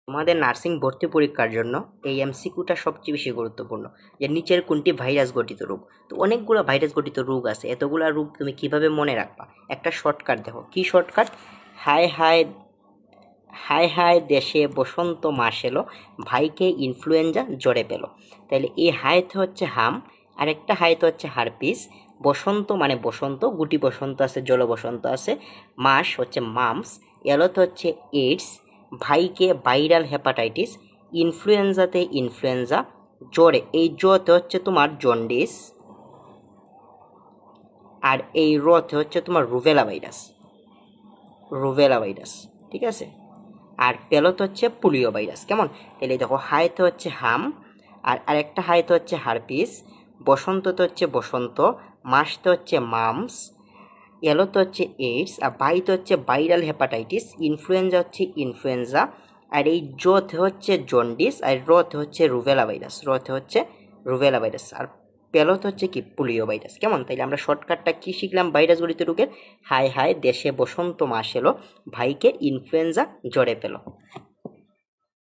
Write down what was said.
তোমাদের নার্সিং ভর্তি পরীক্ষার জন্য এই এমসিকিউটা সবচেয়ে বেশি গুরুত্বপূর্ণ, যে নিচের কোনটি ভাইরাস গঠিত রোগ। তো অনেকগুলো ভাইরাস গঠিত রোগ আছে, এতগুলো রোগ তুমি কিভাবে মনে রাখবা? একটা শর্টকাট দেখো, কি শর্টকাট? হায় হায় হায় হায় দেশে বসন্ত মাস এলো, ভাইকে ইনফ্লুয়েঞ্জা জ্বরে পেল। তাহলে এই হায়তে হচ্ছে হাম, আরেকটা হায়তে হচ্ছে হারপিস, বসন্ত মানে বসন্ত, গুটি বসন্ত আছে, জল বসন্ত আছে, মাস হচ্ছে মামস, এলোতে হচ্ছে এইডস, ভাইকে ভাইরাল হেপাটাইটিস, ইনফ্লুয়েঞ্জাতে ইনফ্লুয়েঞ্জা, জ্বরে এই জ্বরতে হচ্ছে তোমার জন্ডিস, আর এই রতে হচ্ছে তোমার রুভেলা ভাইরাস। ঠিক আছে, আর পেলোতে হচ্ছে পোলিও ভাইরাস। কেমন? তাহলে দেখো, হাইতে হচ্ছে হাম, আর আরেকটা হাইতে হচ্ছে হারপিস, বসন্ততে হচ্ছে বসন্ত, মাসতে হচ্ছে মামস, এলোতে হচ্ছে এইডস, আর বাইতে হচ্ছে ভাইরাল হেপাটাইটিস, ইনফ্লুয়েঞ্জা হচ্ছে ইনফ্লুয়েঞ্জা, আর এই জোতে হচ্ছে জন্ডিস, আর রতে হচ্ছে রুভেলা ভাইরাস, আর পেলোতে হচ্ছে কি পোলিও ভাইরাস। কেমন? তাইলে আমরা শর্টকাটটা কি শিখলাম ভাইরাস গঠিত রোগের? হায় হায় দেশে বসন্ত মাস এলো, ভাইকে ইনফ্লুয়েঞ্জা জ্বরে পেল।